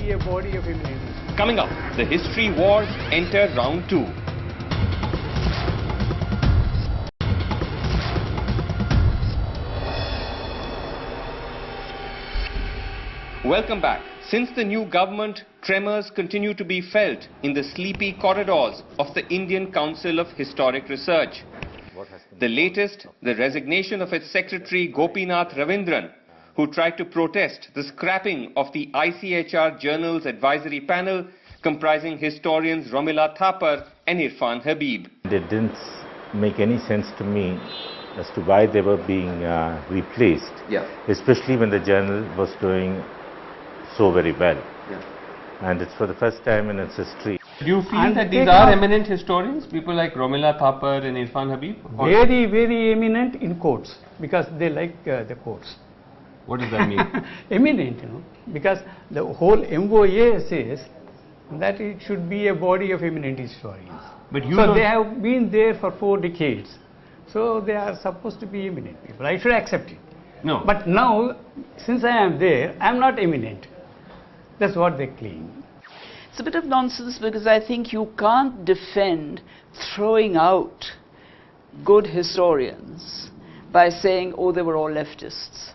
be a body of eminent. Coming up, the history wars enter round 2. Welcome back. Since the new government, tremors continue to be felt in the sleepy corridors of the Indian Council of Historic Research. The latest, the resignation of its secretary Gopinath Ravindran, who tried to protest the scrapping of the ICHR Journal's advisory panel comprising historians Romila Thapar and Irfan Habib. It didn't make any sense to me as to why they were being replaced, especially when the journal was doing so very well. And it's for the first time in its history. Do you feel that these are eminent historians, people like Romila Thapar and Irfan Habib? Very, very eminent in quotes, because they like the quotes. What does that mean? Eminent, you know, because the whole MOA says that it should be a body of eminent historians. But you so they have been there for 4 decades. So they are supposed to be eminent people. I should accept it. No. But now, since I am there, I am not eminent. That's what they claim. It's a bit of nonsense, because I think you can't defend throwing out good historians by saying, oh, they were all leftists.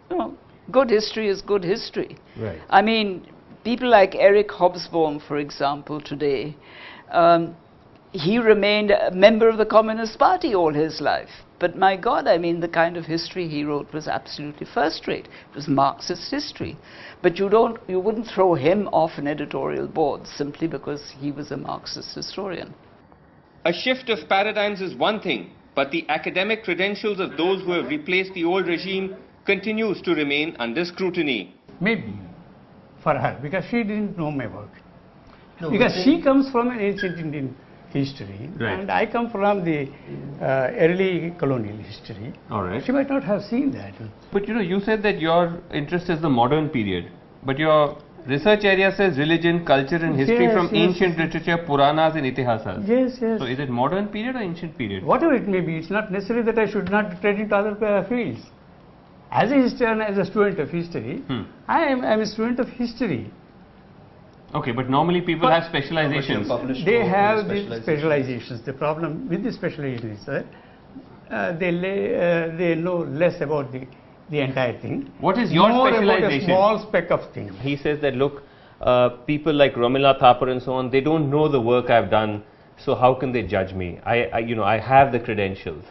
No, good history is good history. Right. I mean, people like Eric Hobsbawm, for example, today, he remained a member of the Communist Party all his life. But my God, I mean, the kind of history he wrote was absolutely first-rate. It was Marxist history. But you wouldn't throw him off an editorial board simply because he was a Marxist historian. A shift of paradigms is one thing, but the academic credentials of those who have replaced the old regime continues to remain under scrutiny. Maybe for her, because she didn't know my work. No, because she comes from an ancient Indian history, right, and I come from the early colonial history. All right. She might not have seen that. But you know, you said that your interest is the modern period, but your research area says religion, culture and history from ancient literature, Puranas and Itihasas. Yes, yes. So is it modern period or ancient period? Whatever it may be, it's not necessary that I should not tread into other fields. As a historian, as a student of history, I am a student of history. Okay, but normally people have specializations. They have these specializations. The problem with the specializations is that they know less about the entire thing. What is your specialization? More about a small speck of things. He says that, look, people like Romila Thapar and so on, they don't know the work I've done, so how can they judge me? I have the credentials.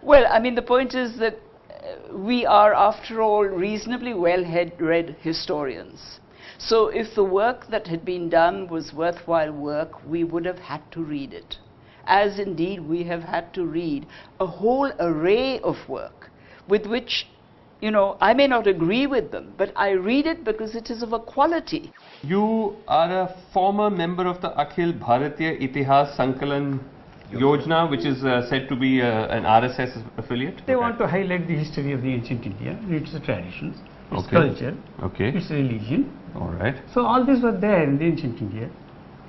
Well, I mean, the point is that we are, after all, reasonably well-read historians. So if the work that had been done was worthwhile work, we would have had to read it. As indeed we have had to read a whole array of work with which, you know, I may not agree with them, but I read it because it is of a quality. You are a former member of the Akhil Bharatiya Itihas Sankalan Yojana, which is said to be an RSS affiliate. They want to highlight the history of the ancient India, its traditions, its culture, its religion. All right. So all these were there in the ancient India.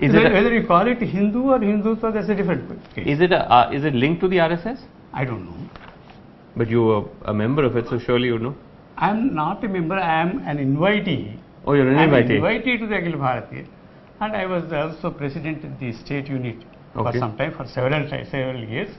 Whether you call it Hindu or Hindutva, that's a different case. Is it linked to the RSS? I don't know. But you are a member of it, so surely you know. I am not a member. I am an invitee. Oh, you're an invitee. I am an invitee to the Akhil Bharatiya, and I was also president of the state unit for some time, for several years.